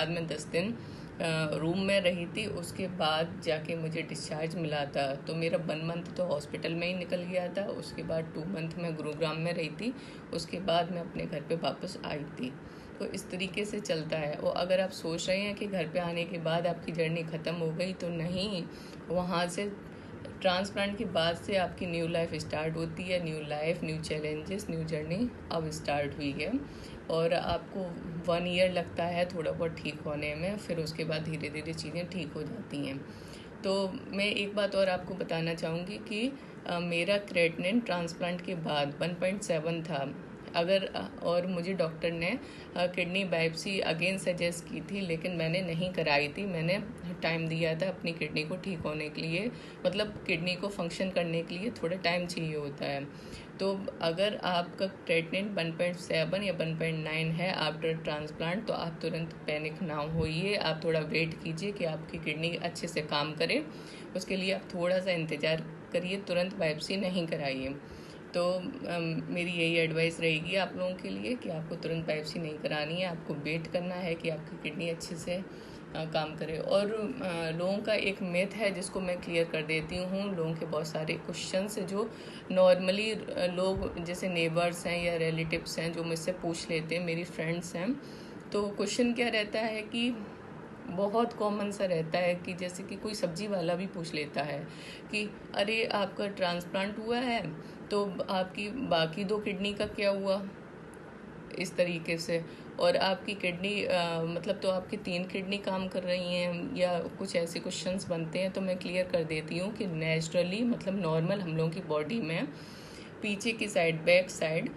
बाद में 10 दिन रूम में रही थी। उसके बाद जाके मुझे डिस्चार्ज मिला था। तो मेरा 1 मंथ तो हॉस्पिटल में ही निकल गया था। उसके बाद 2 मंथ मैं गुरुग्राम में रही थी। उसके बाद मैं अपने घर पे वापस आई थी। तो इस तरीके से चलता है। और अगर आप सोच रहे हैं कि घर पे आने के बाद आपकी जर्नी ख़त्म हो गई, तो नहीं, वहाँ से ट्रांसप्लांट के बाद से आपकी न्यू लाइफ स्टार्ट होती है। New life, new challenges, new journey अब स्टार्ट हुई है। और आपको 1 ईयर लगता है थोड़ा बहुत ठीक होने में, फिर उसके बाद धीरे धीरे चीज़ें ठीक हो जाती हैं। तो मैं एक बात और आपको बताना चाहूँगी कि मेरा क्रेटिनिन ट्रांसप्लांट के बाद 1.7 था। अगर और मुझे डॉक्टर ने किडनी बायोप्सी अगेन सजेस्ट की थी, लेकिन मैंने नहीं कराई थी। मैंने टाइम दिया था अपनी किडनी को ठीक होने के लिए, मतलब किडनी को फंक्शन करने के लिए थोड़ा टाइम चाहिए होता है। तो अगर आपका क्रेटिनिन 1.7 या 1.9 है आफ्टर ट्रांसप्लांट, तो आप तुरंत पैनिक ना होइए। आप थोड़ा वेट कीजिए कि आपकी किडनी अच्छे से काम करे। उसके लिए आप थोड़ा सा इंतज़ार करिए, तुरंत बायोप्सी नहीं कराइए। तो मेरी यही एडवाइस रहेगी आप लोगों के लिए कि आपको तुरंत बायोप्सी नहीं करानी है। आपको वेट करना है कि आपकी किडनी अच्छे से काम करे। और लोगों का एक मिथ है जिसको मैं क्लियर कर देती हूँ। लोगों के बहुत सारे क्वेश्चंस जो नॉर्मली लोग जैसे नेबर्स हैं या रिलेटिव्स हैं जो मुझसे पूछ लेते हैं, मेरी फ्रेंड्स हैं। तो क्वेश्चन क्या रहता है कि बहुत कॉमन सा रहता है कि जैसे कि कोई सब्जी वाला भी पूछ लेता है कि अरे आपका ट्रांसप्लांट हुआ है, तो आपकी बाकी 2 किडनी का क्या हुआ, इस तरीके से। और आपकी किडनी मतलब तो आपकी 3 किडनी काम कर रही हैं, या कुछ ऐसे क्वेश्चंस बनते हैं। तो मैं क्लियर कर देती हूँ कि नेचुरली, मतलब नॉर्मल हम लोगों की बॉडी में पीछे की साइड, बैक साइड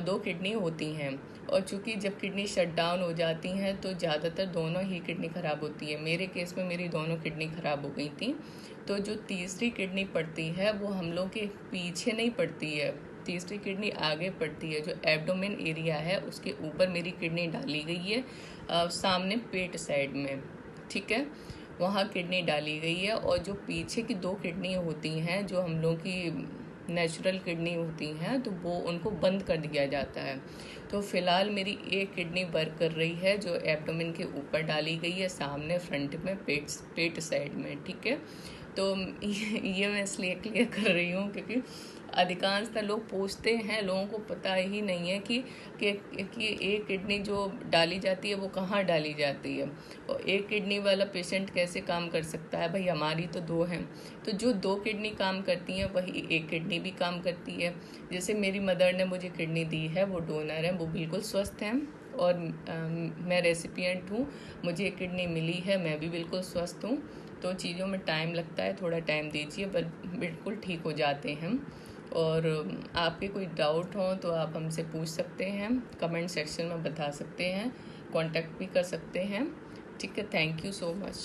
2 किडनी होती हैं। और चूंकि जब किडनी शट डाउन हो जाती हैं तो ज़्यादातर दोनों ही किडनी ख़राब होती है। मेरे केस में मेरी दोनों किडनी ख़राब हो गई थी। तो जो तीसरी किडनी पड़ती है वो हम लोग के पीछे नहीं पड़ती है, तीसरी किडनी आगे पड़ती है। जो एब्डोमेन एरिया है उसके ऊपर मेरी किडनी डाली गई है, सामने पेट साइड में, ठीक है, वहाँ किडनी डाली गई है। और जो पीछे की 2 किडनी होती हैं जो हम लोग की नेचुरल किडनी होती हैं, तो वो उनको बंद कर दिया जाता है। तो फ़िलहाल मेरी एक किडनी वर्क कर रही है जो एब्डोमेन के ऊपर डाली गई है, सामने फ्रंट में पेट साइड में, ठीक है। तो ये मैं इसलिए क्लियर कर रही हूँ क्योंकि अधिकांशतः लोग पूछते हैं, लोगों को पता ही नहीं है कि एक किडनी जो डाली जाती है वो कहाँ डाली जाती है, और एक किडनी वाला पेशेंट कैसे काम कर सकता है। भाई हमारी तो 2 हैं, तो जो 2 किडनी काम करती हैं वही एक किडनी भी काम करती है। जैसे मेरी मदर ने मुझे किडनी दी है, वो डोनर है, वो बिल्कुल स्वस्थ हैं। और मैं रेसिपिएंट हूँ, मुझे एक किडनी मिली है, मैं भी बिल्कुल स्वस्थ हूँ। तो चीज़ों में टाइम लगता है, थोड़ा टाइम दीजिए, पर बिल्कुल ठीक हो जाते हैं। और आपके कोई डाउट हो तो आप हमसे पूछ सकते हैं, कमेंट सेक्शन में बता सकते हैं, कांटेक्ट भी कर सकते हैं, ठीक है। Thank you so much.